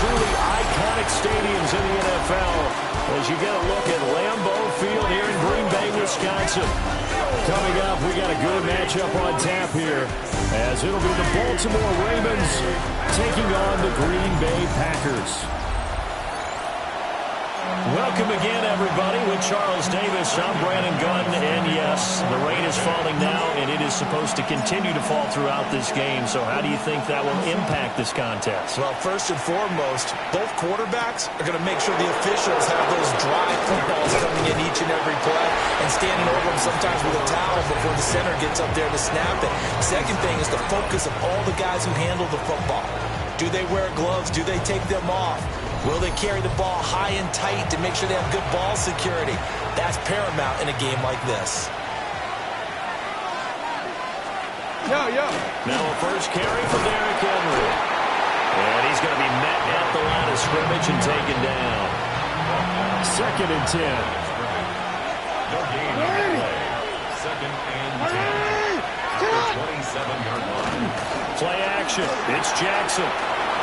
truly iconic stadiums in the NFL as you get a look at Lambeau Field here in Green Bay, Wisconsin. Coming up, we got a good matchup on tap here as it'll be the Baltimore Ravens taking on the Green Bay Packers. Welcome again, everybody, with Charles Davis. I'm Brandon Gunn, and yes, the rain is falling now, and it is supposed to continue to fall throughout this game. So how do you think that will impact this contest? Well, first and foremost, both quarterbacks are going to make sure the officials have those dry footballs coming in each and every play and standing over them sometimes with a towel before the center gets up there to snap it. Second thing is the focus of all the guys who handle the football. Do they wear gloves? Do they take them off? Will they carry the ball high and tight to make sure they have good ball security? That's paramount in a game like this. Now a first carry for Derrick Henry. And he's going to be met at the line of scrimmage and taken down. 2nd and 10. No gain on the play. 2nd and 10. 27-yard line. Play action. It's Jackson.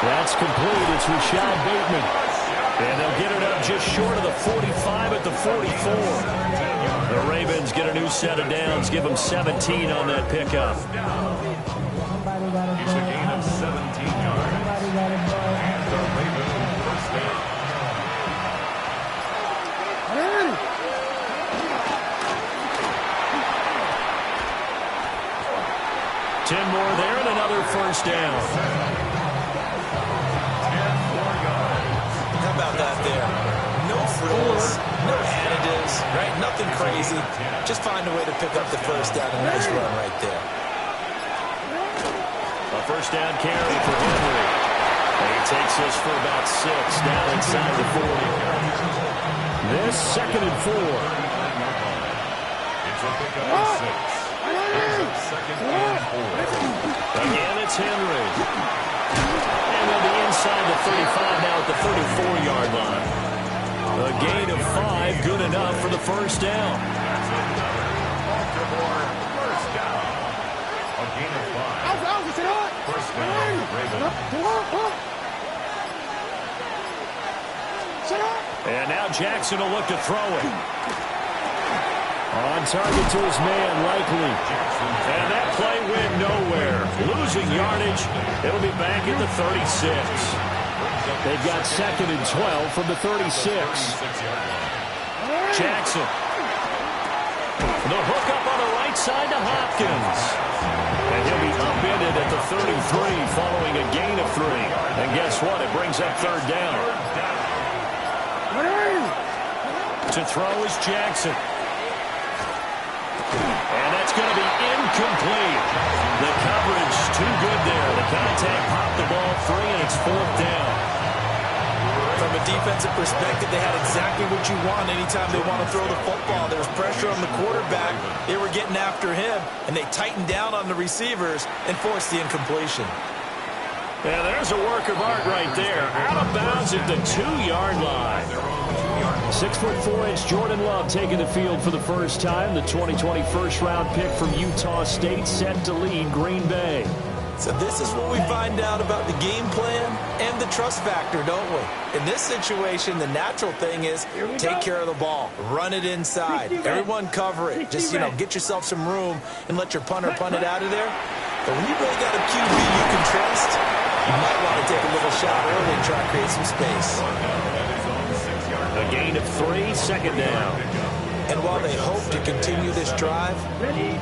That's complete. It's Rashad Bateman. And they'll get it up just short of the 45 at the 44. The Ravens get a new set of downs. Give them 17 on that pickup. It's a gain of 17 yards. And the Ravens first down. 10 more there and another first down. How about that there? No frills, no additives, right? Nothing crazy. Just find a way to pick up the first down. A nice run right there. A first down carry for Henry. And he takes this for about 6 down inside the 40. This 2nd and 4. It's a pickup of 6. It's 2nd and 4. Again, it's Henry. And they'll be inside the 35 now at the 34-yard line. A gain of 5, good enough for the first down. That's another Baltimore first down. A gain of 5. First down, Ravens. And now Jackson will look to throw it. On target to his man, Likely. And that play went nowhere. Losing yardage. It'll be back at the 36. They've got 2nd and 12 from the 36. Jackson. The hook up on the right side to Hopkins. And he'll be upended at the 33 following a gain of 3. And guess what? It brings up 3rd down. To throw is Jackson. And that's going to be incomplete. The coverage too good there. The contact popped the ball free, and it's 4th down. From a defensive perspective, they had exactly what you want anytime they want to throw the football. There was pressure on the quarterback. They were getting after him, and they tightened down on the receivers and forced the incompletion. Yeah, there's a work of art right there. Out of bounds at the 2-yard line. 6'4" Jordan Love taking the field for the first time. The 2020 first-round pick from Utah State set to lead Green Bay. So this is what we find out about the game plan and the trust factor, don't we? In this situation, the natural thing is take care of the ball, run it inside, everyone cover it. Just, get yourself some room and let your punter punt it out of there. But when you really got a QB you can trust, you might want to take a little shot early and try to create some space. A gain of 3, 2nd down. And while they hope to continue this drive,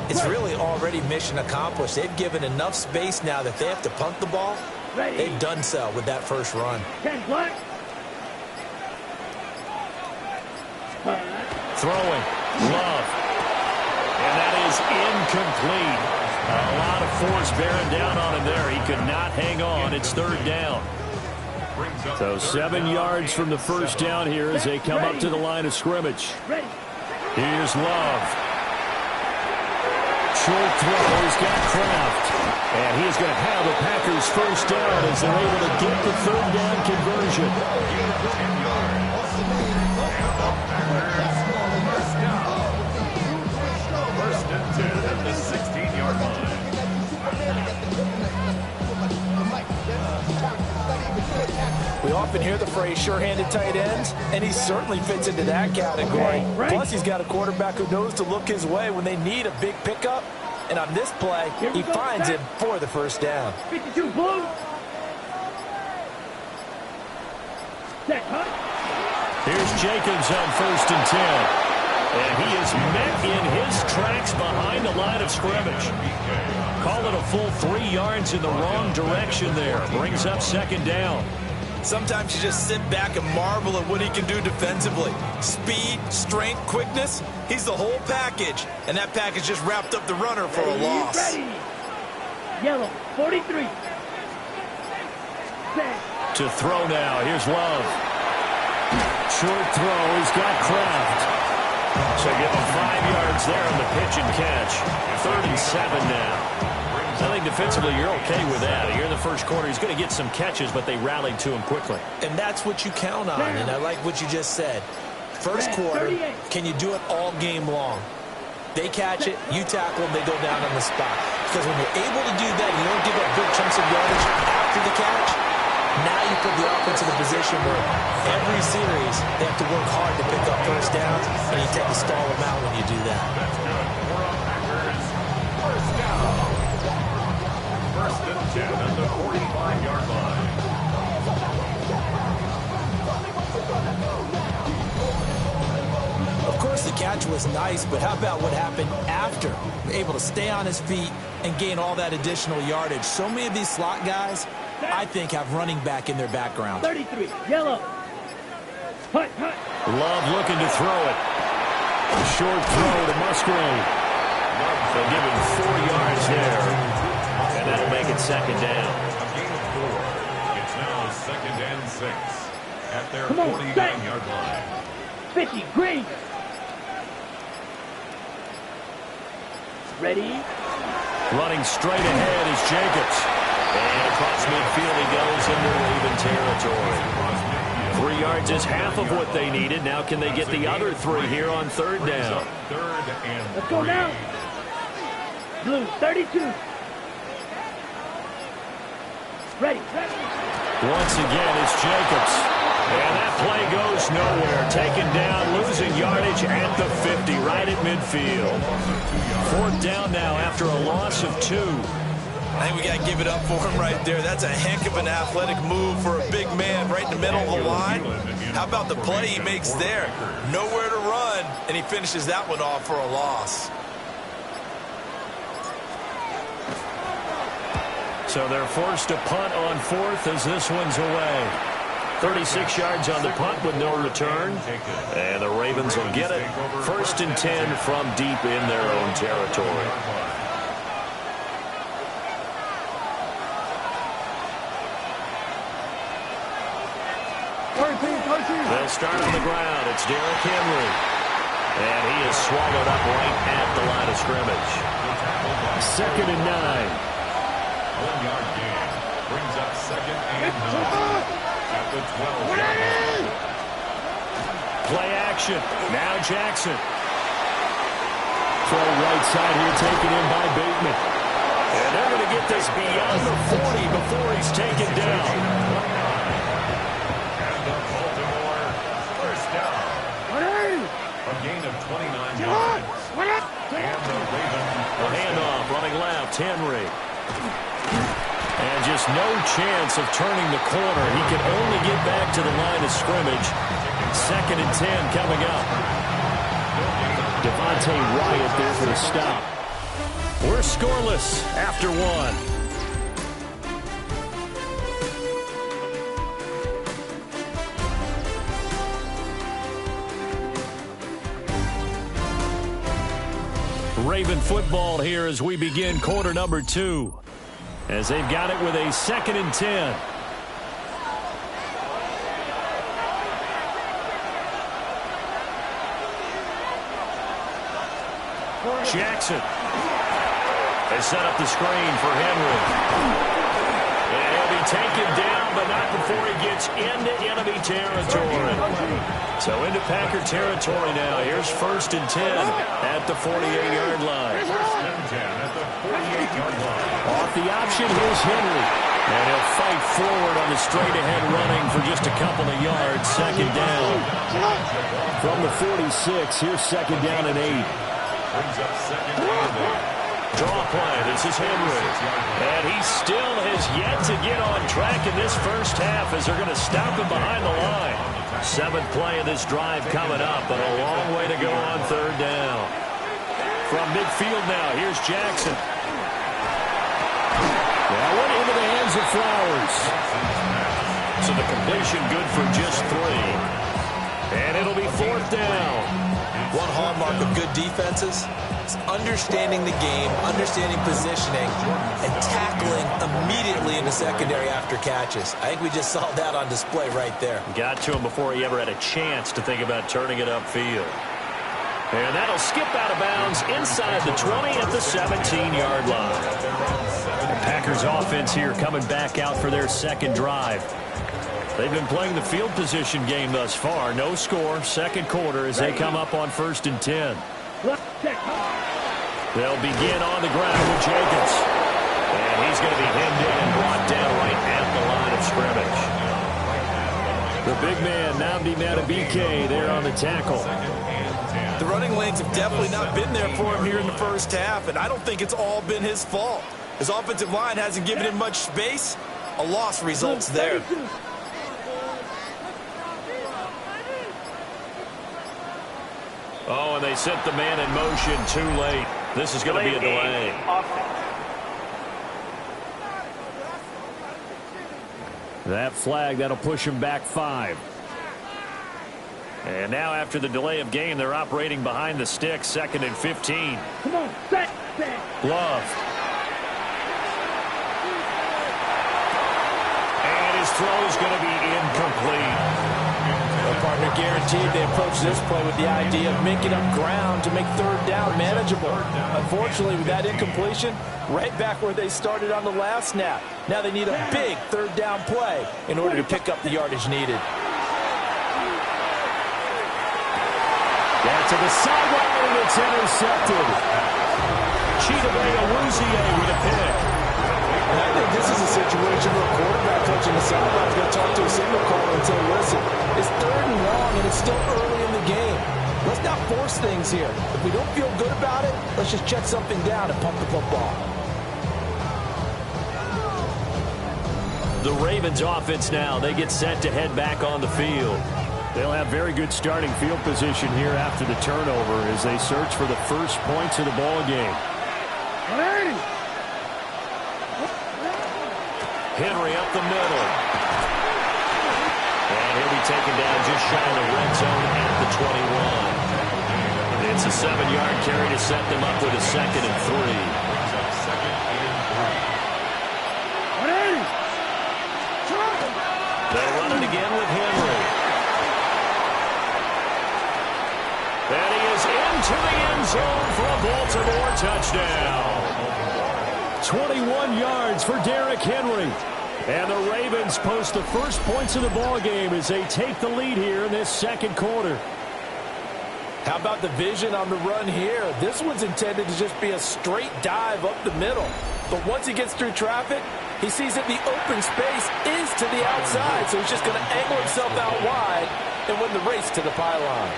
it's really already mission accomplished. They've given enough space now that they have to punt the ball. They've done so with that first run. Throwing. Love. And that is incomplete. A lot of force bearing down on him there. He could not hang on. It's 3rd down. So 7 yards from the first down here as they come up to the line of scrimmage. Here's Love. Short throw. He's got Kraft. And he is going to have the Packers first down as they're able to get the 3rd down conversion. First and 10 at the 16-yard line. We often hear the phrase sure-handed tight ends, and he certainly fits into that category. Plus, he's got a quarterback who knows to look his way when they need a big pickup. And on this play, he finds him for the first down. 52 blue. Here's Jacobs on 1st and 10. And he is met in his tracks behind the line of scrimmage. Call it a full 3 yards in the wrong direction there. Brings up 2nd down. Sometimes you just sit back and marvel at what he can do defensively. Speed, strength, quickness. He's the whole package. And that package just wrapped up the runner for a loss. Ready. Yellow, 43. Set. To throw now. Here's Love. Short throw. He's got Kraft. So give him 5 yards there on the pitch and catch. 3rd and 7 now. I think defensively you're okay with that. Here in the first quarter, he's going to get some catches, but they rallied to him quickly. And that's what you count on, and I like what you just said. First quarter, can you do it all game long? They catch it, you tackle them, they go down on the spot. Because when you're able to do that, you don't give up big chunks of yardage after the catch. Now you put the offense in a position where every series they have to work hard to pick up first downs, and you tend to stall them out when you do that. That's good. We're on Packers. First down. 1st and 10 at the 45-yard line. Of course, the catch was nice, but how about what happened after? Able to stay on his feet and gain all that additional yardage. So many of these slot guys, I think, have running back in their background. 33, yellow. Hut. Love looking to throw it. Short throw to Musgrave. They'll give him 4 yards there. And that'll make it 2nd down. A gain of 4. It's now 2nd and 6 at their 49-yard line. 50, green. Ready. Running straight ahead is Jacobs. And across midfield he goes into Raven territory. 3 yards is half of what they needed. Now can they get the other 3 here on 3rd down? 3rd and 3. Let's go now. Blue, 32. Ready. Once again, it's Jacobs. And that play goes nowhere. Taken down, losing yardage at the 50, right at midfield. 4th down now after a loss of 2. I think we got to give it up for him right there. That's a heck of an athletic move for a big man right in the middle of the line. How about the play he makes there? Nowhere to run, and he finishes that one off for a loss. So they're forced to punt on 4th as this one's away. 36 yards on the punt with no return. And the Ravens will get it. 1st and 10 from deep in their own territory. They'll start on the ground. It's Derrick Henry. And he is swallowed up right at the line of scrimmage. 2nd and 9. 1-yard gain. Brings up 2nd and 9 at the 12-yard line. Play action. Now Jackson. Throw right side here taken in by Bateman. And they're going to get this beyond the 40 before he's taken down. And the Baltimore first down. A gain of 29 yards. And the Ravens A handoff running left. Henry. And just no chance of turning the corner. He can only get back to the line of scrimmage. 2nd and 10 coming up. Devontae Wyatt there for the stop. We're scoreless after 1. Raven football here as we begin quarter number 2. As they've got it with a 2nd and 10. Jackson has set up the screen for Henry. And he'll be taken down, but not before he gets into enemy territory. So into Packer territory now. Here's 1st and 10 at the 48-yard line. 1st and 10 at the 48-yard line. Off the option, here's Henry. And he'll fight forward on the straight-ahead running for just a couple of yards. Second down. From the 46, here's second down and 8. Brings up second down and 8. Draw play. This is Henry. And he still has yet to get on track in this first half as they're going to stop him behind the line. Seventh play of this drive coming up, but a long way to go on third down. From midfield now, here's Jackson. That one into the hands of Flowers. So the completion good for just 3. And it'll be fourth down. One hallmark of good defenses is understanding the game, understanding positioning, and tackling immediately in the secondary after catches. I think we just saw that on display right there. Got to him before he ever had a chance to think about turning it upfield. And that'll skip out of bounds inside the 20 at the 17-yard line. The Packers offense here coming back out for their second drive. They've been playing the field position game thus far. No score, second quarter as they come up on 1st and 10. They'll begin on the ground with Jacobs. And he's going to be hemmed in and brought down right at the line of scrimmage. The big man, Nnamdi Madubuike, there on the tackle. The running lanes have definitely not been there for him here in the first half, and I don't think it's all been his fault. His offensive line hasn't given him much space. A loss results there. Oh, and they sent the man in motion too late. This is going to be a delay. That flag, that'll push him back 5. And now after the delay of game, they're operating behind the sticks, 2nd and 15. Come on, set. Love. And his throw is going to be incomplete. Well, partner, guaranteed they approach this play with the idea of making up ground to make third down manageable. Unfortunately, with that incompletion, right back where they started on the last snap. Now they need a big third down play in order to pick up the yardage needed. Down to the sideline, and it's intercepted. Chidobe Awuzie with a pick. And I think this is a situation where a quarterback touching the sideline is going to talk to a signal caller and say, listen, it's 3rd and long, and it's still early in the game. Let's not force things here. If we don't feel good about it, let's just check something down and pump the football. The Ravens offense now, they get set to head back on the field. They'll have very good starting field position here after the turnover as they search for the first points of the ball game. Henry up the middle. And he'll be taken down just shy of the red zone at the 21. It's a 7-yard carry to set them up with a 2nd and 3. They'll run it again with Henry. And he is into the end zone for a Baltimore touchdown. 21 yards for Derrick Henry. And the Ravens post the first points of the ball game as they take the lead here in this second quarter. How about the vision on the run here? This one's intended to just be a straight dive up the middle. But once he gets through traffic, he sees that the open space is to the outside. So he's just going to angle himself out wide and win the race to the pylon.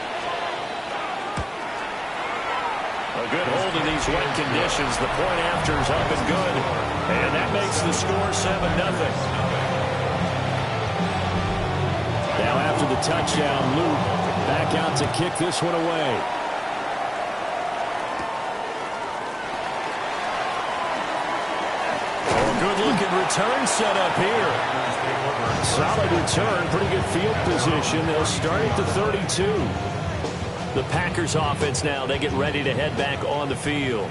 A good hold in these wet conditions. The point after is up and good. And that makes the score 7-0. Now after the touchdown, Luke back out to kick this one away. Oh, good-looking return set up here. Solid return, pretty good field position. They'll start at the 32. The Packers offense now, they get ready to head back on the field.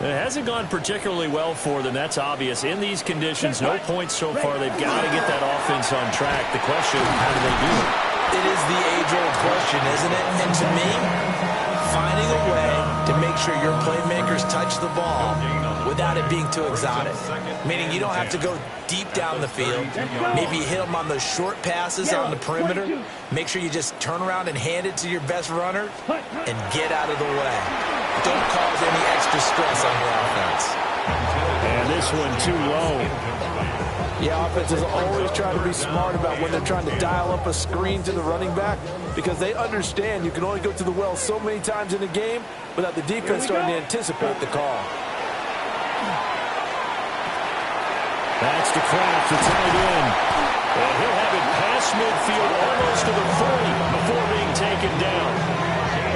It hasn't gone particularly well for them, that's obvious. In these conditions, no points so far. They've got to get that offense on track. The question, how do they do it? It is the age-old question, isn't it? And to me, finding a way to make sure your playmakers touch the ball without it being too exotic. Meaning you don't have to go deep down the field. Maybe you hit them on those short passes on the perimeter. Make sure you just turn around and hand it to your best runner and get out of the way. Don't cause any extra stress on your offense. And this one too low. Yeah, offenses always try to be smart about when they're trying to dial up a screen to the running back because they understand you can only go to the well so many times in a game without the defense starting to anticipate the call. That's to Kraft, the tight end. And he'll have it past midfield almost to the 40 before being taken down.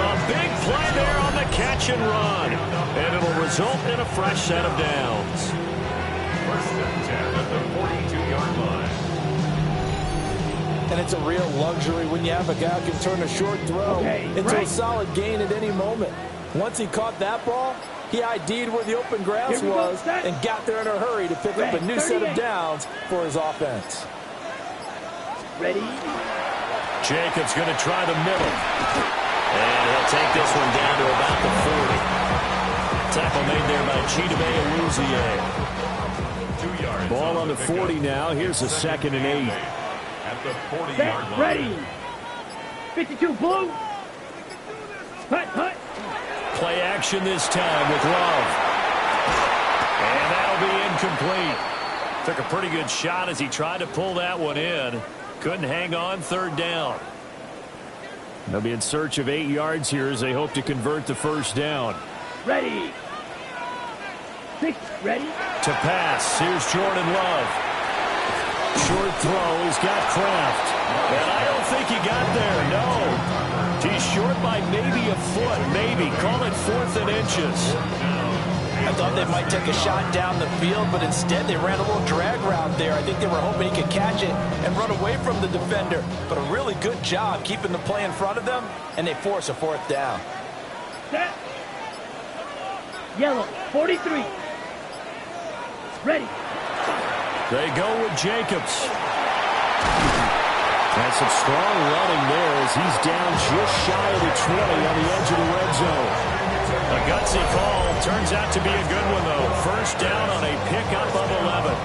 A big play there on the catch and run. And it'll result in a fresh set of downs. First and 10 at the 42-yard line. And it's a real luxury when you have a guy who can turn a short throw into a solid gain at any moment. Once he caught that ball, he ID'd where the open grass was and got there in a hurry to pick up a new set of downs for his offense. Ready? Jacobs going to try the middle. And he'll take this one down to about the 40. Tackle made there by Chidobe Awuzie. 2 yards. Ball on the 40 now. Here's a 2nd and 8. At the 40-yard line. Ready. 52 blue. Hut. Play action this time with Love. And that'll be incomplete. Took a pretty good shot as he tried to pull that one in. Couldn't hang on, 3rd down. They'll be in search of 8 yards here as they hope to convert the 1st down. Ready. 6. Ready. To pass. Here's Jordan Love. Short throw. He's got Kraft. And I don't think he got there. No. He's short by maybe a foot. Maybe. Call it 4th and inches. I thought they might take a shot down the field, but instead they ran a little drag route there. I think they were hoping he could catch it and run away from the defender. But a really good job keeping the play in front of them, and they force a 4th down. Set. Yellow. 43. Ready. They go with Jacobs. And some strong running there as he's down just shy of the 20 on the edge of the red zone. A gutsy call. Turns out to be a good one, though. 1st down on a pickup of 11.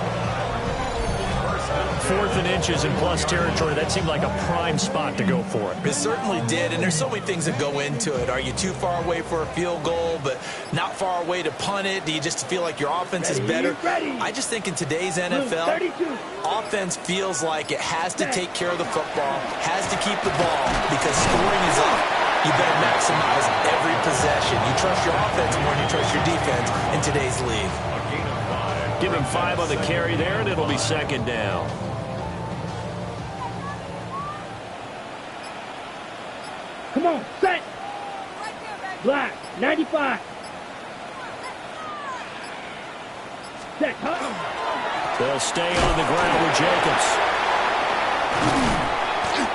4th and inches in plus territory. That seemed like a prime spot to go for it. It certainly did, and there's so many things that go into it. Are you too far away for a field goal, but not far away to punt it? Do you just feel like your offense is better? I just think in today's NFL, offense feels like it has to take care of the football, has to keep the ball, because scoring is up. You better maximize every possession. You trust your offense more than you trust your defense in today's league. Give him 5 on the carry there, and it'll be 2nd down. Come on, set. Black, 95. Set, hut. They'll stay on the ground with Jacobs.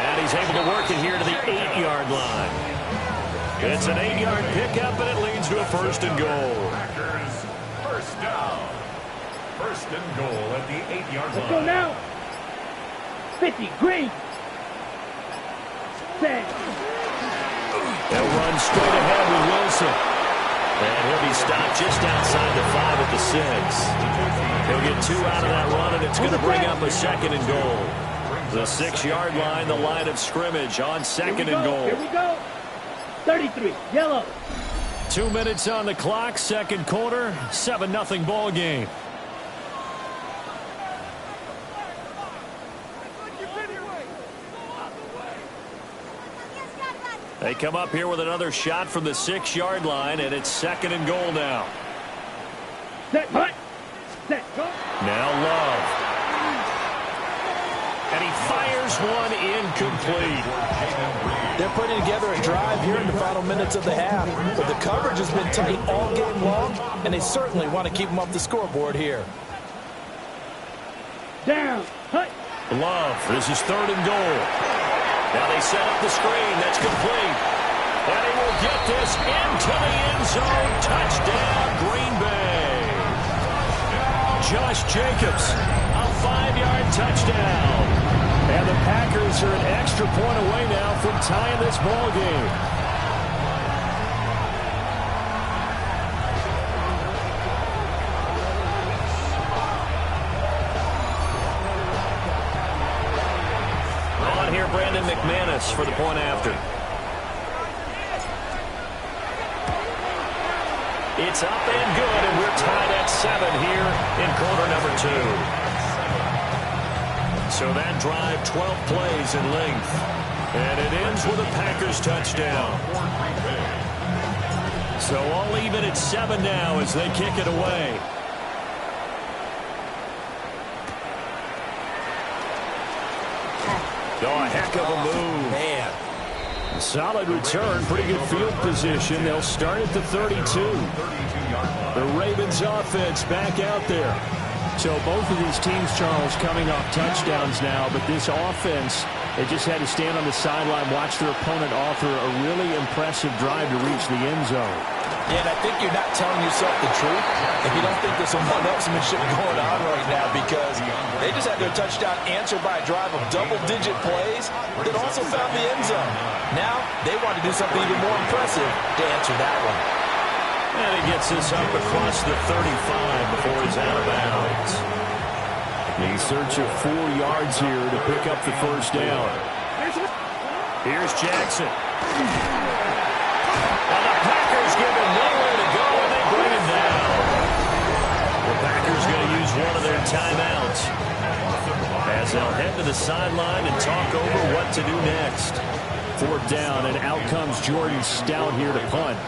And he's able to work it here to the 8-yard line. It's an 8-yard pickup, and it leads to a 1st and goal. Packers, 1st down. 1st and goal at the 8-yard line. Let's go now. 50, green. Set. They'll run straight ahead with Wilson. And he'll be stopped just outside the 5 at the 6. He'll get 2 out of that run, and it's going to bring up a 2nd and goal. The 6-yard line, the line of scrimmage on 2nd and goal. Here we go. 33, yellow. 2 minutes on the clock, 2nd quarter, 7-0 ball game. They come up here with another shot from the 6-yard line, and it's 2nd and goal now. Set, hut. Set, go. Now Love. And he fires one incomplete. They're putting together a drive here in the final minutes of the half. But the coverage has been tight all game long, and they certainly want to keep them off the scoreboard here. Down, hut. Love, this is 3rd and goal. Now they set up the screen. That's complete. And he will get this into the end zone. Touchdown, Green Bay. Josh Jacobs, a 5-yard touchdown. And the Packers are an extra point away now from tying this ball game. On here, Brandon McManus for the point after. It's up and good, and we're tied at 7 here in quarter number 2. So that drive, 12 plays in length. And it ends with a Packers touchdown. So all even at 7 now as they kick it away. Oh, a heck of a move. Man. Solid return, pretty good field position. They'll start at the 32. The Ravens offense back out there. So both of these teams, Charles, coming off touchdowns now, but this offense, they just had to stand on the sideline, watch their opponent offer a really impressive drive to reach the end zone. Yeah, and I think you're not telling yourself the truth if you don't think there's some one-upsmanship going on right now, because they just had their touchdown answered by a drive of double-digit plays that also found the end zone. Now they want to do something even more impressive to answer that one. And he gets this up across the 35 before he's out of bounds. In search of 4 yards here to pick up the first down. Here's Jackson. And the Packers give him nowhere to go, and they bring him down. The Packers going to use one of their timeouts as they'll head to the sideline and talk over what to do next. 4th down, and out comes Jordan Stout here to punt.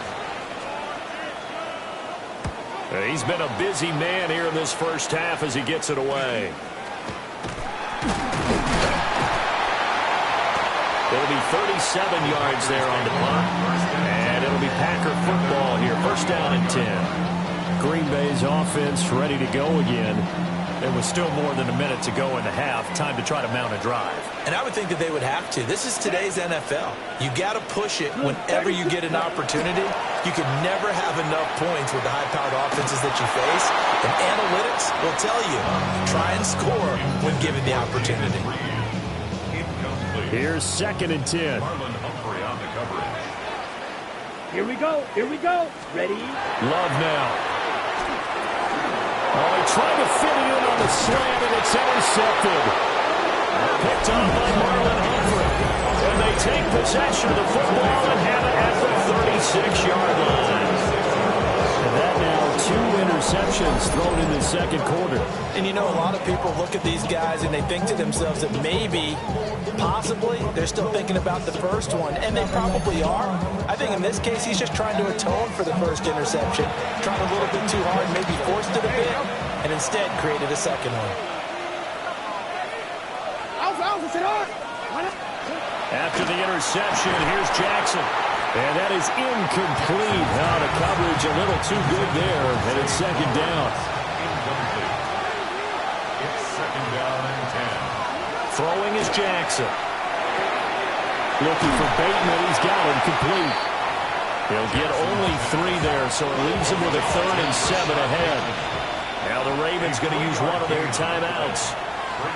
He's been a busy man here in this first half as he gets it away. It'll be 37 yards there on the punt. And it'll be Packer football here. First down and 10. Green Bay's offense ready to go again. There was still more than a minute to go in the half. Time to try to mount a drive. And I would think that they would have to. This is today's NFL. You got to push it whenever you get an opportunity. You can never have enough points with the high-powered offenses that you face. And analytics will tell you, try and score when given the opportunity. Here's 2nd and 10. Here we go. Here we go. Ready? Love now. Oh, he tried to fit it in on the slant, and it's intercepted. Picked on by Marlon Humphrey. And they take possession of the football and have it at the 36-yard line. And that now 2 interceptions thrown in the second quarter. And you know, a lot of people look at these guys and they think to themselves that maybe, possibly, they're still thinking about the first one. And they probably are. I think in this case, he's just trying to atone for the first interception. Trying a little bit too hard, maybe forced it a bit, and instead created a second one. After the interception, here's Jackson. And that is incomplete. Now the coverage a little too good there, and it's 2nd down. It's 2nd down and 10. Throwing is Jackson. Looking for Bateman. He's got him complete. He'll get only 3 there, so it leaves him with a 3rd and 7 ahead. Now the Ravens going to use one of their timeouts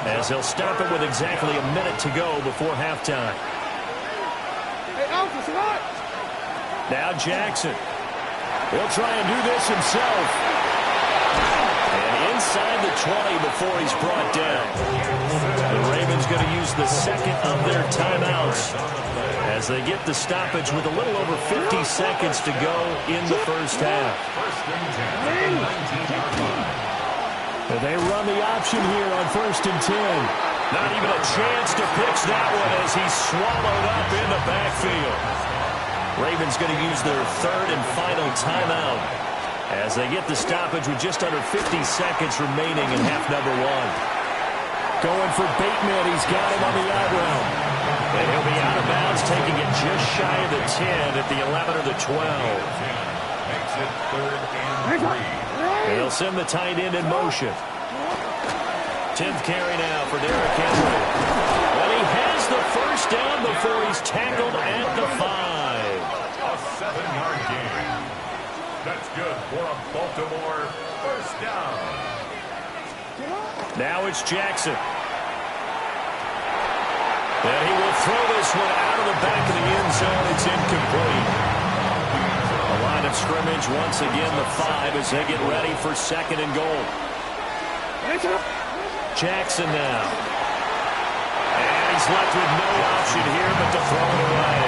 as they'll stop it with exactly a minute to go before halftime. Now Jackson. He'll try and do this himself. And inside the 20 before he's brought down. The Ravens going to use the 2nd of their timeouts as they get the stoppage with a little over 50 seconds to go in the first half. And they run the option here on 1st and 10. Not even a chance to pitch that one as he's swallowed up in the backfield. Ravens going to use their 3rd and final timeout as they get the stoppage with just under 50 seconds remaining in half number 1. Going for Bateman. He's got him on the out route. And he'll be out of bounds, taking it just shy of the 10 at the 11 or the 12. Makes it 3rd and 3. They'll send the tight end in motion. 10th carry now for Derrick Henry. And he has the first down before he's tackled at the 5. A 7-yard gain. That's good for a Baltimore first down. Now it's Jackson. And he will throw this one out of the back of the end zone. It's incomplete. A line of scrimmage once again, the 5 as they get ready for 2nd and goal. Jackson now. And he's left with no option here but to throw it away.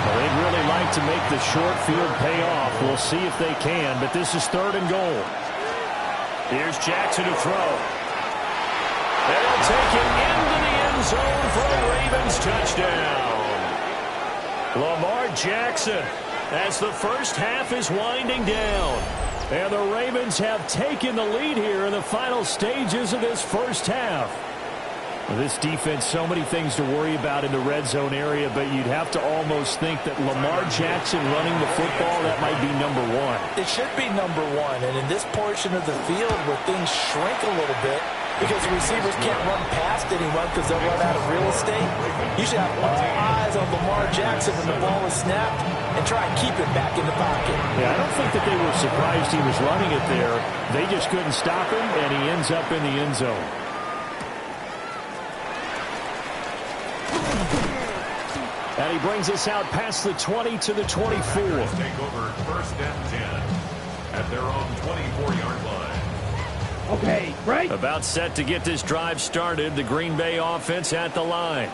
Well, they'd really like to make the short field pay off. We'll see if they can, but this is 3rd and goal. Here's Jackson to throw. They'll take it into the end zone for a Ravens touchdown. Lamar Jackson, as the first half is winding down. And the Ravens have taken the lead here in the final stages of this first half. Well, this defense, so many things to worry about in the red zone area, but you'd have to almost think that Lamar Jackson running the football, that might be number one. It should be number one, and in this portion of the field where things shrink a little bit because the receivers can't run past anyone because they'll run out of real estate, you should have all eyes on Lamar Jackson when the ball is snapped and try and keep it back in the pocket. Yeah, I don't think that they were surprised he was running it there. They just couldn't stop him, and he ends up in the end zone. And he brings us out past the 20 to the 24. Take over first and 10 at their own 24-yard line. Okay, right. About set to get this drive started. The Green Bay offense at the line.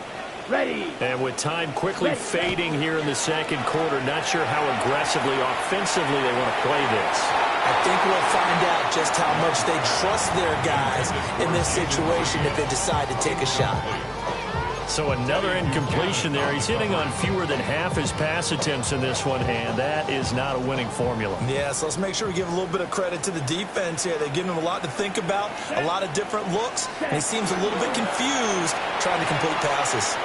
Ready. And with time quickly fading here in the second quarter, not sure how aggressively, offensively they want to play this. I think we'll find out just how much they trust their guys in this situation if they decide to take a shot. So another incompletion there. He's hitting on fewer than half his pass attempts in this one, and that is not a winning formula. Yeah, so let's make sure we give a little bit of credit to the defense here. They're giving him a lot to think about, a lot of different looks, and he seems a little bit confused trying to complete passes.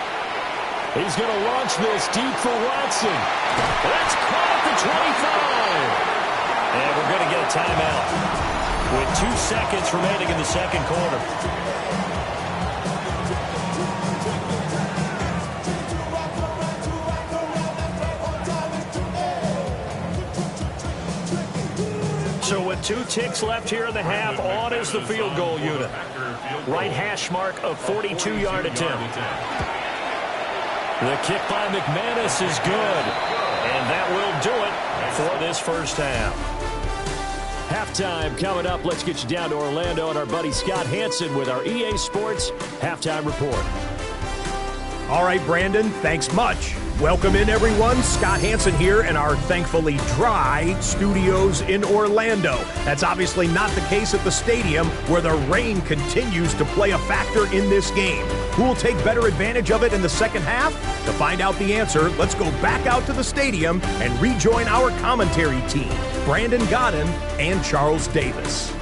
He's going to launch this deep for Watson. That's caught at the 25. And we're going to get a timeout with 2 seconds remaining in the second quarter. So with 2 ticks left here in the half, on is the field goal unit. Right hash mark of 42-yard attempt. The kick by McManus is good. And that will do it for this first half. Halftime coming up. Let's get you down to Orlando and our buddy Scott Hansen with our EA Sports Halftime Report. All right, Brandon, thanks much. Welcome in, everyone. Scott Hansen here in our thankfully dry studios in Orlando. That's obviously not the case at the stadium, where the rain continues to play a factor in this game. Who will take better advantage of it in the second half? To find out the answer, let's go back out to the stadium and rejoin our commentary team, Brandon Godden and Charles Davis.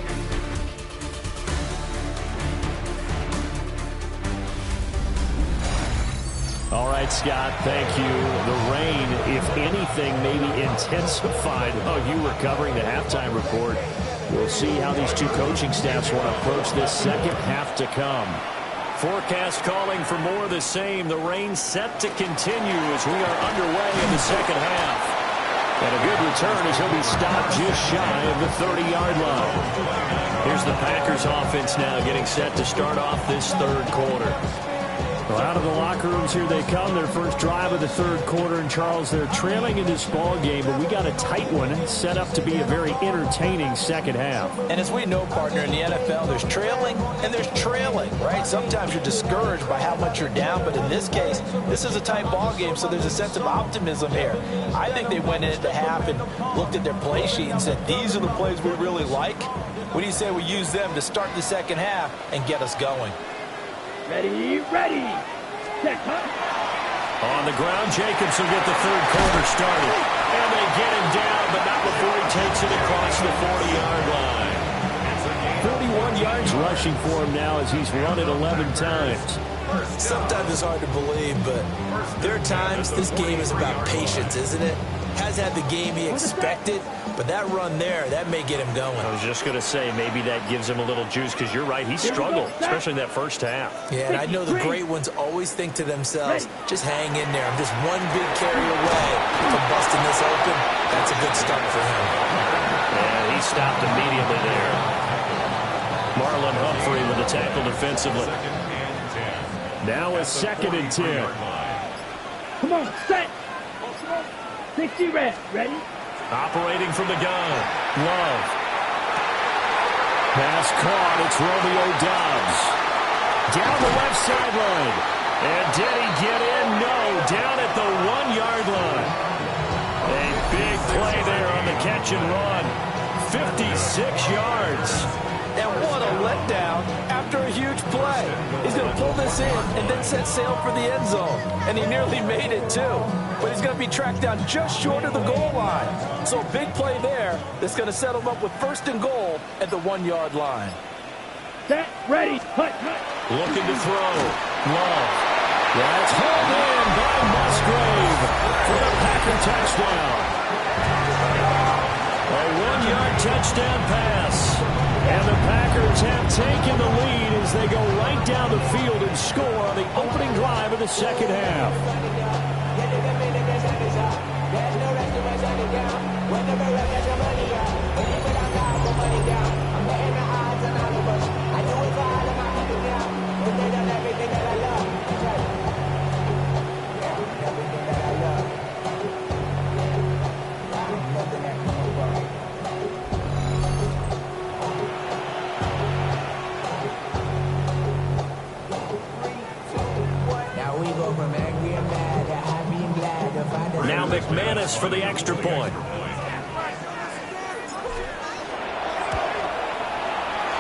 All right, Scott, thank you. The rain, if anything, maybe intensified. Oh, you were covering the halftime report. We'll see how these two coaching staffs want to approach this second half to come. Forecast calling for more of the same. The rain set to continue as we are underway in the second half. And a good return as he'll be stopped just shy of the 30-yard line. Here's the Packers offense now getting set to start off this third quarter. Well, out of the locker rooms here they come. Their first drive of the third quarter. And, Charles, they're trailing in this ball game, but we got a tight one set up to be a very entertaining second half. And as we know, partner, in the NFL, there's trailing and there's trailing, right? Sometimes you're discouraged by how much you're down, but in this case, this is a tight ball game, so there's a sense of optimism here. I think they went into half and looked at their play sheet and said, these are the plays we really like. What do you say we use them to start the second half and get us going? Ready, ready. Set, huh? On the ground, Jacobs will get the third quarter started. And they get him down, but not before he takes it across the 40-yard line. 41 yards rushing for him now as he's run it 11 times. Sometimes it's hard to believe, but there are times this game is about patience, isn't it? Has had the game he expected, but that run there, that may get him going. I was just going to say, maybe that gives him a little juice, because you're right, he struggled, especially in that first half. Yeah, and I know the great ones always think to themselves, just hang in there. I'm just one big carry away from busting this open. That's a good start for him. And he stopped immediately there. Marlon Humphrey with the tackle defensively. Now a 2nd and 10. Come on, set. 60 reps. Ready? Operating from the gun. Love. Pass caught. It's Romeo Doubs. Down the left sideline. And did he get in? No. Down at the 1-yard line. A big play there on the catch and run. 56 yards. And what a letdown after a huge play. He's going to pull this in and then set sail for the end zone. And he nearly made it, too. But he's going to be tracked down just short of the goal line. So a big play there that's going to set him up with first and goal at the 1-yard line. Set, ready, hut. Looking to throw. Love. That's hauled in by Musgrave for the Packer touchdown. A 1-yard touchdown pass. And the Packers have taken the lead as they go right down the field and score on the opening drive of the second half. Now McManus for the extra point.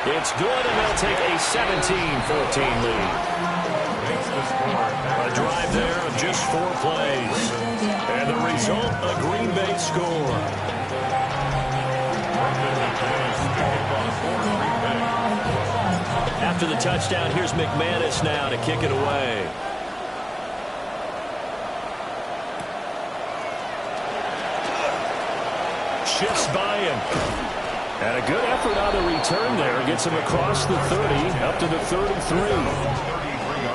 It's good, and they'll take a 17-14 lead. A drive there of just 4 plays. And the result, a Green Bay score. After the touchdown, here's McManus now to kick it away. Shifts by him. And a good effort on the return there. Gets him across the 30, up to the 33.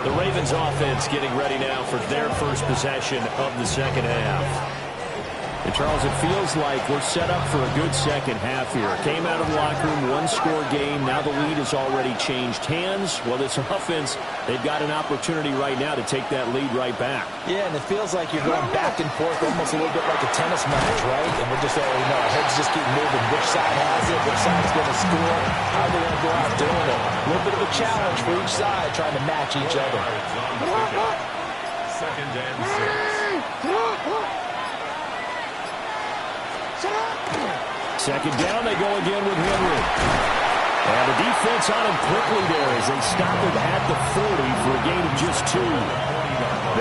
The Ravens offense getting ready now for their first possession of the second half. And Charles, it feels like we're set up for a good second half here. Came out of the locker room, 1-score game. Now the lead has already changed hands. Well, this offense, they've got an opportunity right now to take that lead right back. Yeah, and it feels like you're going back and forth almost a little bit like a tennis match, right? And we're just, our heads just keep moving. Which side has it? Which side's going to score? How are they going to go out doing it? A little bit of a challenge for each side, trying to match each other. Second and 6. Second down, they go again with Henry. And the defense on him quickly there as they stop him at the 40 for a gain of just 2.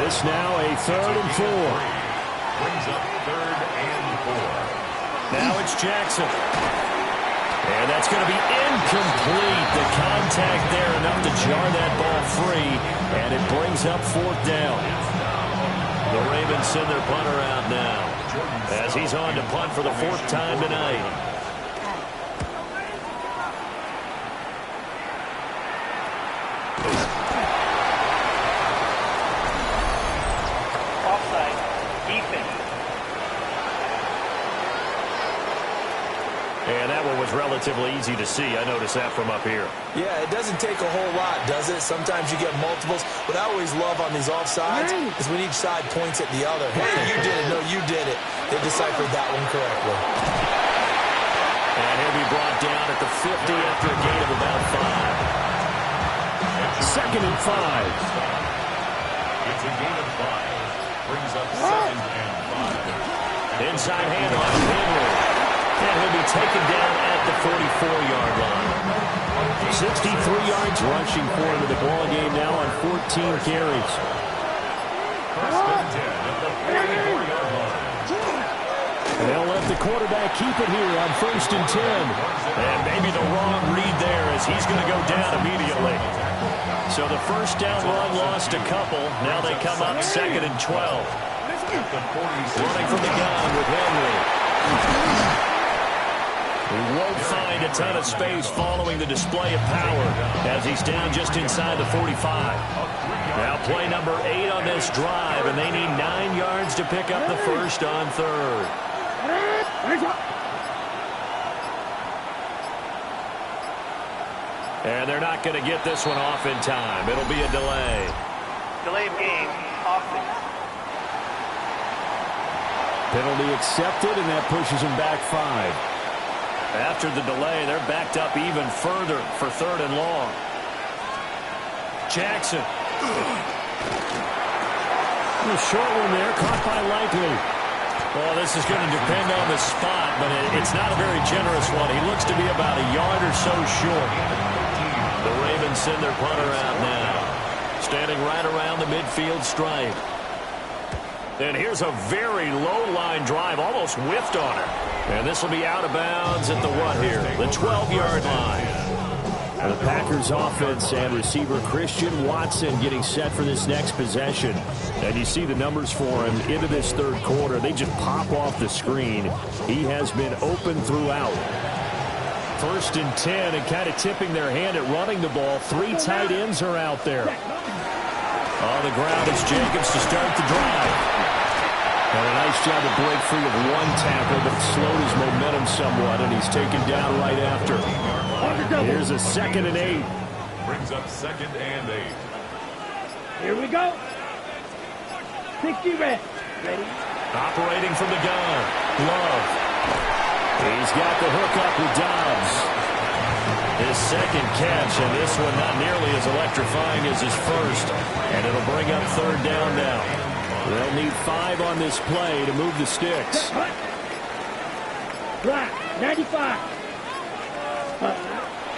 This now a 3rd and 4. Brings up 3rd and 4. Now it's Jackson. And that's going to be incomplete. The contact there enough to jar that ball free. And it brings up 4th down. The Ravens send their punter out now as he's on to punt for the 4th time tonight. Offside, defense. And that one was relatively easy to see. I noticed that from up here. Yeah, it doesn't take a whole lot, does it? Sometimes you get multiples. What I always love on these offsides is when each side points at the other. Hey, you did it. No, you did it. They deciphered that one correctly. And he'll be brought down at the 50 after a gain of about 5. 2nd and 5. It's a gain of 5. Brings up 2nd and 5. Inside handoff, Henry. And he'll be taken down at the 44-yard line. 63 yards rushing for him in the ball game now on 14 carries. First and 10 at the 44-yard line. And they'll let the quarterback keep it here on 1st and 10. And maybe the wrong read there as he's going to go down immediately. So the first down run lost a couple. Now they come up 2nd and 12. Running from the gun with Henry. He won't find a ton of space following the display of power as he's down just inside the 45. Now play number 8 on this drive, and they need 9 yards to pick up the first on 3rd. And they're not going to get this one off in time. It'll be a delay. Delay of game, offense. Penalty accepted, and that pushes him back 5. After the delay, they're backed up even further for 3rd and long. Jackson. A short one there, caught by Likely. Well, this is going to depend on the spot, but it's not a very generous one. He looks to be about a yard or so short. The Ravens send their punter out now. standing right around the midfield stripe. And here's a very low-line drive, almost whiffed on her. And this will be out of bounds at the what here? The 12-yard line. The Packers offense and receiver Christian Watson getting set for this next possession. And you see the numbers for him into this third quarter. They just pop off the screen. He has been open throughout. 1st and 10, and kind of tipping their hand at running the ball. 3 tight ends are out there. On the ground is Jacobs to start the drive. And a nice job to break free of one tackle, but slowed his momentum somewhat, and he's taken down right after. Here's a 2nd and 8. Brings up 2nd and 8. Here we go. 60 red. Ready? Operating from the gun. Love. He's got the hook up with Dobbs. His 2nd catch, and this one not nearly as electrifying as his first. And it'll bring up 3rd down now. They'll need 5 on this play to move the sticks. Right, 95.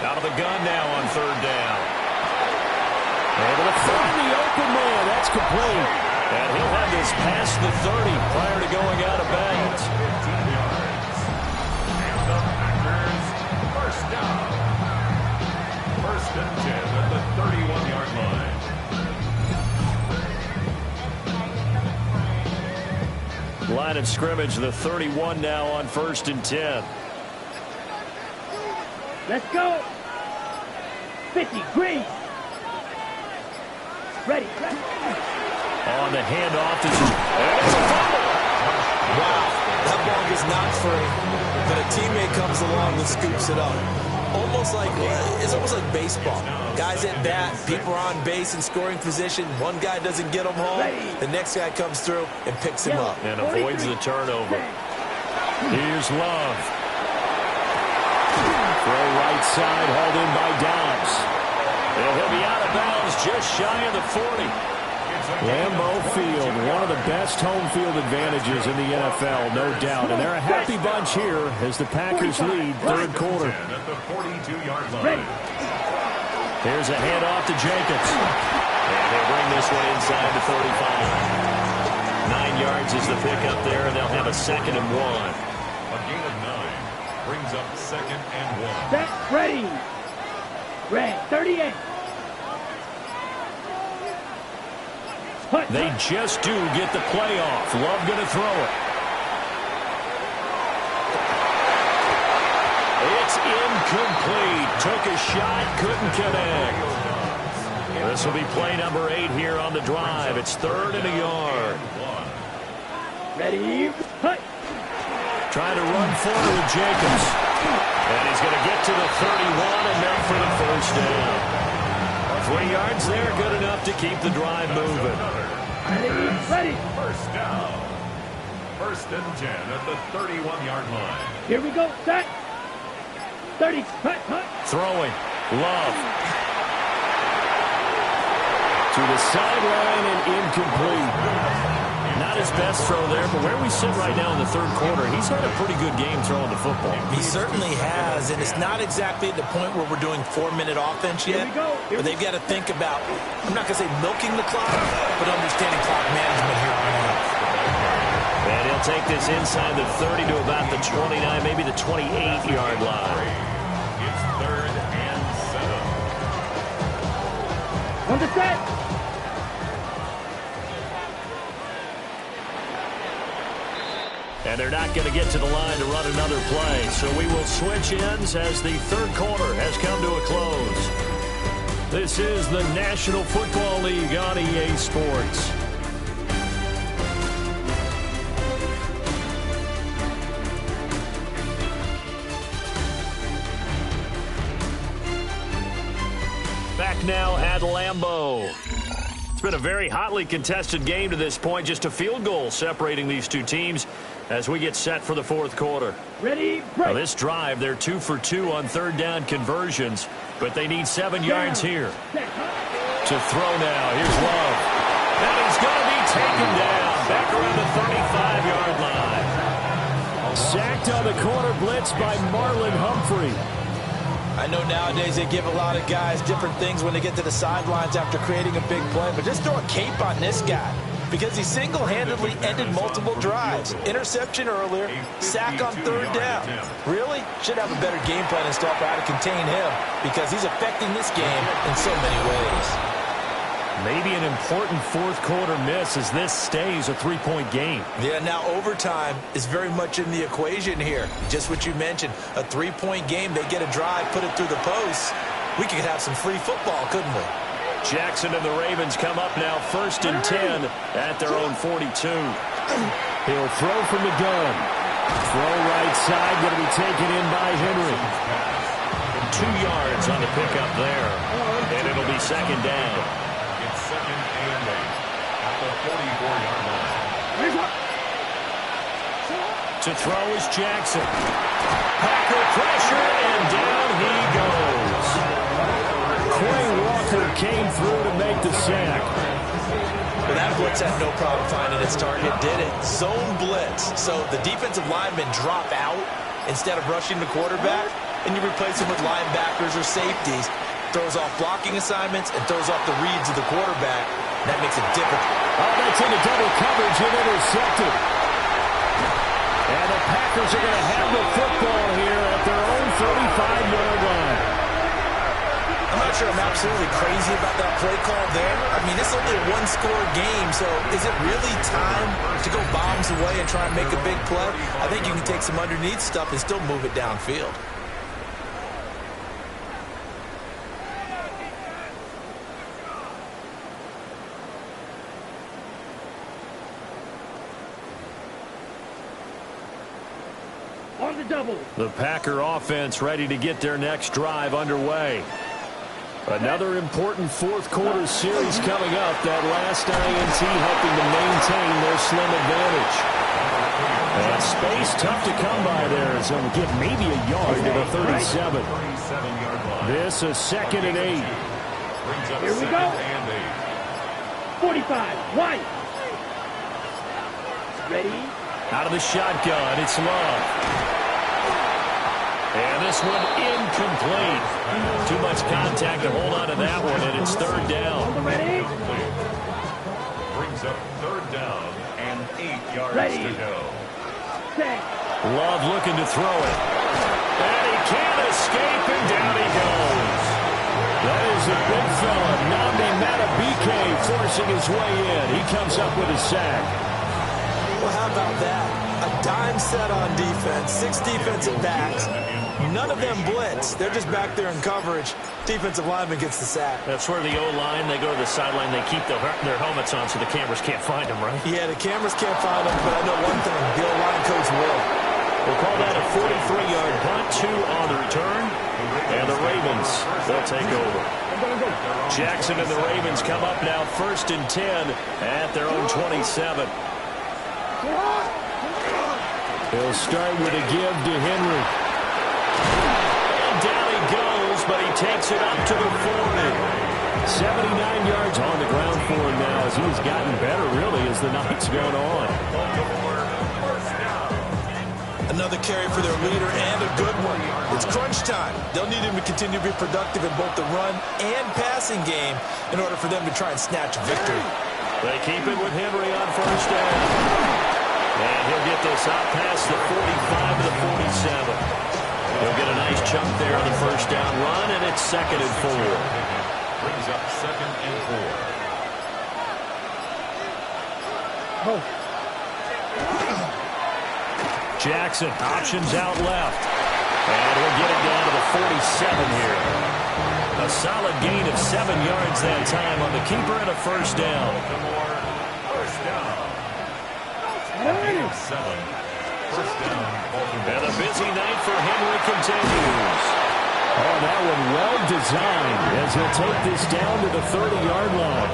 Out of the gun now on 3rd down. Able to find the open man. That's complete. And he'll have this past the 30 prior to going out of bounds. 15 yards. And the Packers, 1st down. 1st and 10 at the 31-yard line. Line of scrimmage, the 31 now on 1st and 10. Let's go. 50 green. Ready. On the handoff, this is a fumble. Wow, that ball is not free, but a teammate comes along and scoops it up. It's almost like baseball. Guys at bat, people are on base in scoring position. One guy doesn't get him home. The next guy comes through and picks him up. And avoids the turnover. Here's Love. Throw right side, hauled in by Dobbs. And he'll be out of bounds just shy of the 40. Lambeau Field, one of the best home field advantages in the NFL, no doubt. And they're a happy bunch here as the Packers lead 3rd quarter. At the 42-yard line. Here's a handoff to Jacobs. And they bring this one inside the 35. 9 yards is the pickup there, and they'll have a 2nd and 1. A gain of 9 brings up 2nd and 1. Set, ready. Red, 38. They just do get the play off. Love going to throw it. It's incomplete. Took a shot, couldn't connect. This will be play number 8 here on the drive. It's 3rd and a yard. Ready. Hut. Trying to run forward with Jacobs. And he's going to get to the 31 and then for the 1st down. 3 yards there, good enough to keep the drive moving. Ready. 1st down. 1st and 10 at the 31-yard line. Here we go. Set. 30. Hut. Throwing. Love. To the sideline and incomplete. Not his best throw there, but where we sit right now in the 3rd quarter, he's had a pretty good game throwing the football. He certainly has, and it's not exactly at the point where we're doing 4-minute offense yet, but they've got to think about, I'm not going to say milking the clock, but understanding clock management here on out. And he'll take this inside the 30 to about the 29, maybe the 28-yard line. It's 3rd and 7. On the set. And they're not going to get to the line to run another play. So we will switch ends as the 3rd quarter has come to a close. This is the National Football League on EA Sports. Back now at Lambeau. It's been a very hotly contested game to this point. Just a field goal separating these two teams as we get set for the 4th quarter. Ready, break. Now this drive, they're 2 for 2 on 3rd down conversions, but they need 7 yards here. To throw now, here's Love. And he's going to be taken down back around the 35-yard line. Sacked on the corner blitz by Marlon Humphrey. I I know nowadays they give a lot of guys different things when they get to the sidelines after creating a big play, but just throw a cape on this guy because he single-handedly ended multiple drives. Interception earlier, sack on third down. Really? Should have a better game plan installed for how to contain him because he's affecting this game in so many ways. Maybe an important fourth quarter miss as this stays a three-point game. Yeah, now overtime is very much in the equation here. Just what you mentioned, a three-point game, they get a drive, put it through the posts. We could have some free football, couldn't we? Jackson and the Ravens come up now 1st and 10 at their own 42. He'll throw from the gun. Throw right side, going to be taken in by Henry. 2 yards on the pickup there, and it'll be second down. It's second and 8 at the 44-yard line. To throw is Jackson. Packer pressure, and down he goes. Quay Walker came through to make the sack. Well, that blitz had no problem finding its target, did it? Zone blitz. So the defensive linemen drop out instead of rushing the quarterback, and you replace them with linebackers or safeties. Throws off blocking assignments and throws off the reads of the quarterback. That makes it difficult. Oh, that's into double coverage and intercepted. And the Packers are going to have the football here at their own 35-yard line. I'm not sure I'm absolutely crazy about that play call there. I mean, it's only a one-score game, so is it really time to go bombs away and try and make a big play? I think you can take some underneath stuff and still move it downfield. On the double. The Packer offense ready to get their next drive underway. Another important fourth quarter series coming up. That last INT helping to maintain their slim advantage. And space tough to come by there. So we'll get maybe a yard to the 37. 37-yard line. This is second and 8. Brings up Here we second go. and 8. 45. White. Ready. Out of the shotgun, it's Love. And this one incomplete. Too much contact to hold on to that one, and it's third down. Ready. Brings up third down and 8 yards Ready. to go. Set. Love looking to throw it. And he can't escape, and down he goes. That is a big fella, Nnamdi Madubuike, forcing his way in. He comes up with a sack. Well, how about that? A dime set on defense, 6 defensive backs. None of them blitz. They're just back there in coverage. Defensive lineman gets the sack. That's where the O-line, they go to the sideline, they keep their helmets on so the cameras can't find them, right? Yeah, the cameras can't find them, but I know one thing. The O-line coach will. We'll call that a 43-yard punt, 2 on the return. And the Ravens, they'll take over. Jackson and the Ravens come up now 1st and 10 at their own 27. He'll start with a give to Henry. And down he goes, but he takes it up to the 40. 79 yards on the ground for him now as he's gotten better, really, as the night's gone on. Another carry for their leader and a good one. It's crunch time. They'll need him to continue to be productive in both the run and passing game in order for them to try and snatch a victory. They keep it with Henry on first down. And he'll get this out past the 45 to the 47. He'll get a nice chunk there on the first down run, and it's 2nd and 4. Brings up 2nd and 4. Jackson options out left. And he'll get it down to the 47 here. A solid gain of 7 yards that time on the keeper and a first down. First down. 7. First down. And a busy night for Henry continues. Oh, that one well designed as he'll take this down to the 30-yard line.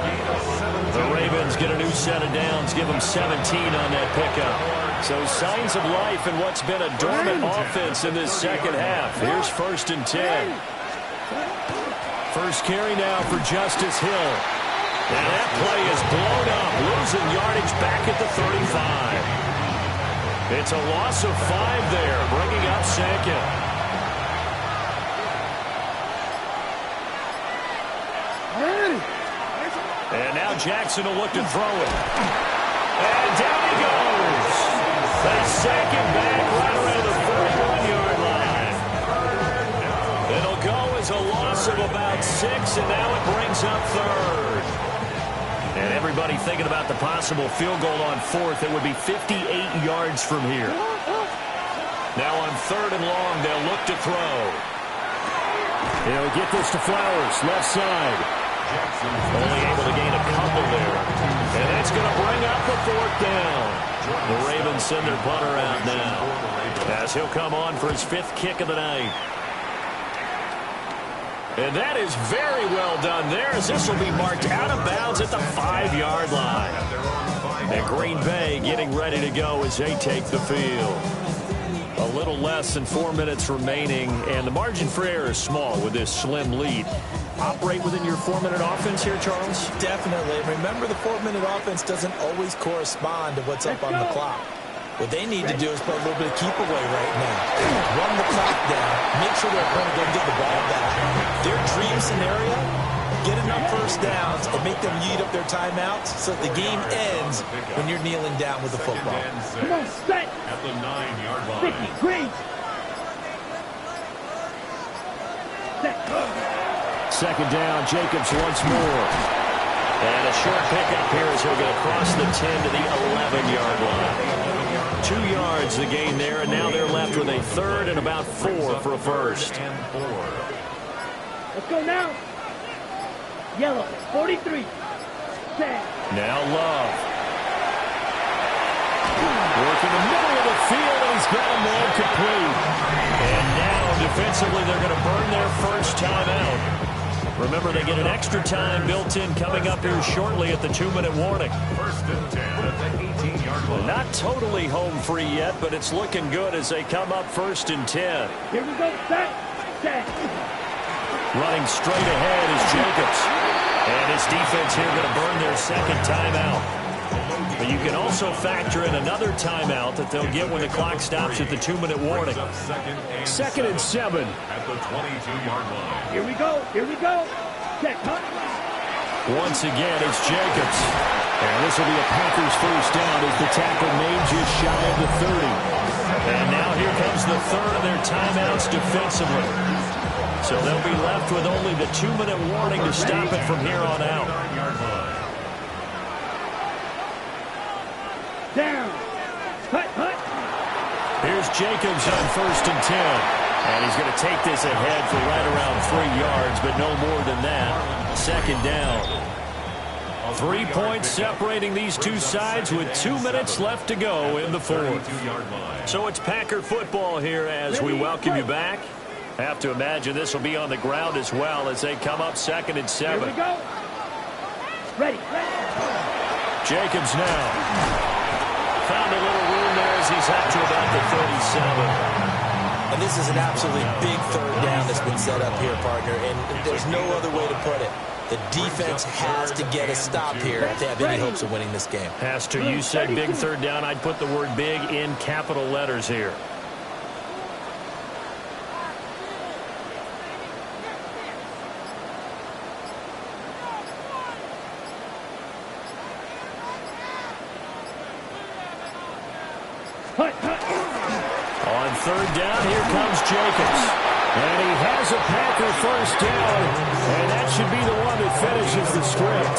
The Ravens get a new set of downs, give them 17 on that pickup. So signs of life in what's been a dormant offense in this second half. Here's 1st and 10. First carry now for Justice Hill. And that play is blown up, losing yardage back at the 35. It's a loss of 5 there, bringing up 2nd. And now Jackson will look to throw it. And down he goes. They sack him back right around the 41-yard line. It'll go as a loss of about 6, and now it brings up third. And everybody thinking about the possible field goal on fourth. It would be 58 yards from here. Now on third and long, they'll look to throw. He'll get this to Flowers, left side. Only able to gain a couple there. And that's going to bring up the fourth down. The Ravens send their punter out now, as he'll come on for his 5th kick of the night. And that is very well done there, as this will be marked out of bounds at the 5-yard line. And Green Bay getting ready to go as they take the field. A little less than 4 minutes remaining, and the margin for error is small with this slim lead. Operate within your 4-minute offense here, Charles? Definitely. Remember, the 4-minute offense doesn't always correspond to what's up on the clock. What they need to do is put a little bit of keep away right now. Run the clock down. Make sure their opponent doesn't get the ball back. Their dream scenario, get enough first downs and make them eat up their timeouts so that the game ends when you're kneeling down with the football. Come on, set. At the 9-yard line. 50, green. Set. Second down, Jacobs once more. And a short pickup here as he'll get across the 10 to the 11-yard line. 2 yards the gain there, and now they're left with a third and about 4 for a first. Let's go now. Yellow, 43. Set. Now Love. Working the middle of the field, and he's got him there complete. And now defensively they're going to burn their first timeout. Remember, they get an extra time built in coming up here shortly at the 2-minute warning. First and 10 at the 18-yard line. Not totally home free yet, but it's looking good as they come up first and 10. Here we go, set. Set. Running straight ahead is Jacobs. And his defense here going to burn their second timeout. But you can also factor in another timeout that they'll get when the clock stops at the 2-minute warning. Second and 7. At the 22-yard line. Here we go. Here we go. Set. Huh? Once again, it's Jacobs. And this will be a Packers first down as the tackle made just shy of the 30. And now here comes the third of their timeouts defensively. So they'll be left with only the 2-minute warning to stop it from here on out. Down. Hut, hut. Here's Jacobs on first and 10. And he's going to take this ahead for right around 3 yards, but no more than that. Second down. 3 points separating these two sides with 2 minutes left to go in the fourth. So it's Packer football here as we welcome you back. I have to imagine this will be on the ground as well as they come up second and 7. Here we go. Ready. Jacobs now. Found a little room there as he's up to about the 37. And this is an absolutely big third down that's been set up here, partner, and there's no other way to put it. The defense has to get a stop here if they have any hopes of winning this game. Has to. You said big third down. I'd put the word big in capital letters here. On third down, here comes Jacobs. And he has a Packer first down. And that should be the one that finishes the script.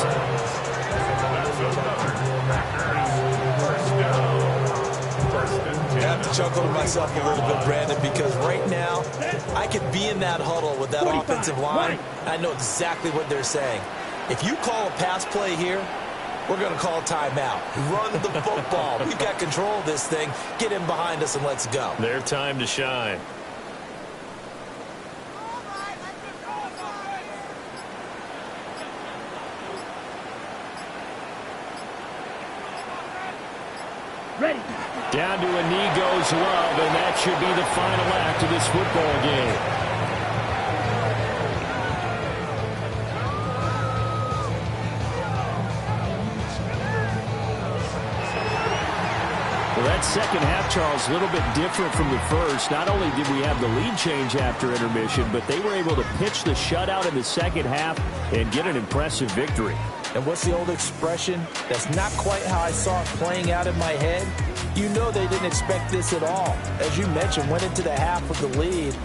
I have to chuckle to myself a little bit, Brandon, because right now I could be in that huddle with that offensive line. I know exactly what they're saying. If you call a pass play here, we're going to call a timeout. Run the football. We've got control of this thing. Get in behind us and let's go. Their time to shine. Ready. Down to a knee goes Love, and that should be the final act of this football game. Well, that second half, Charles, a little bit different from the first. Not only did we have the lead change after intermission, but they were able to pitch the shutout in the second half and get an impressive victory. And what's the old expression? That's not quite how I saw it playing out in my head. You know they didn't expect this at all. As you mentioned, went into the half with the lead.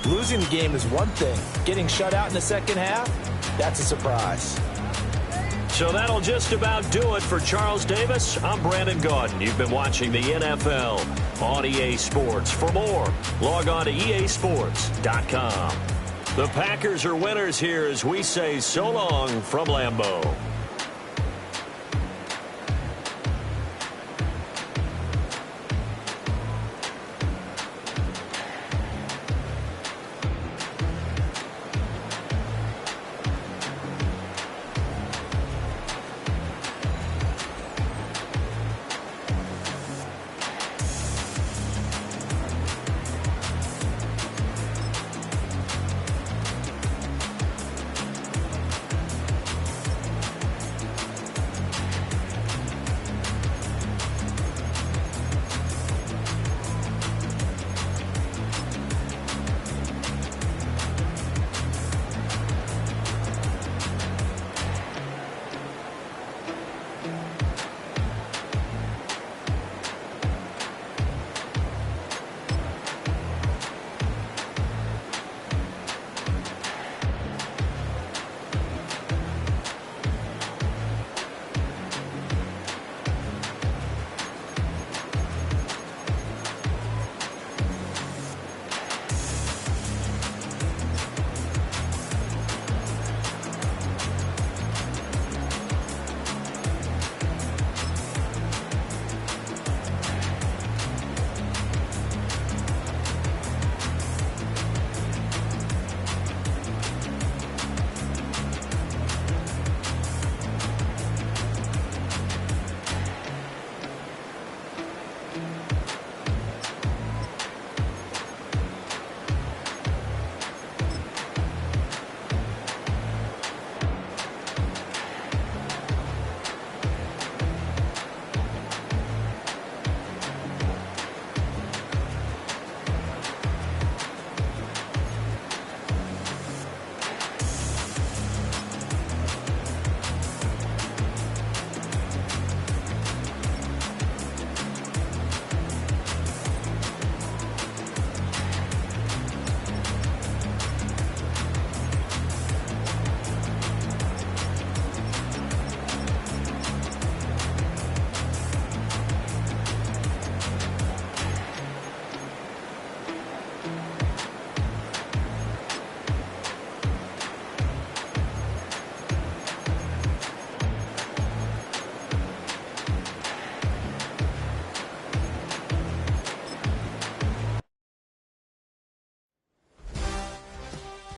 Losing the game is one thing. Getting shut out in the second half, that's a surprise. So that'll just about do it for Charles Davis. I'm Brandon Gaudin. You've been watching the NFL on EA Sports. For more, log on to easports.com. The Packers are winners here as we say so long from Lambeau.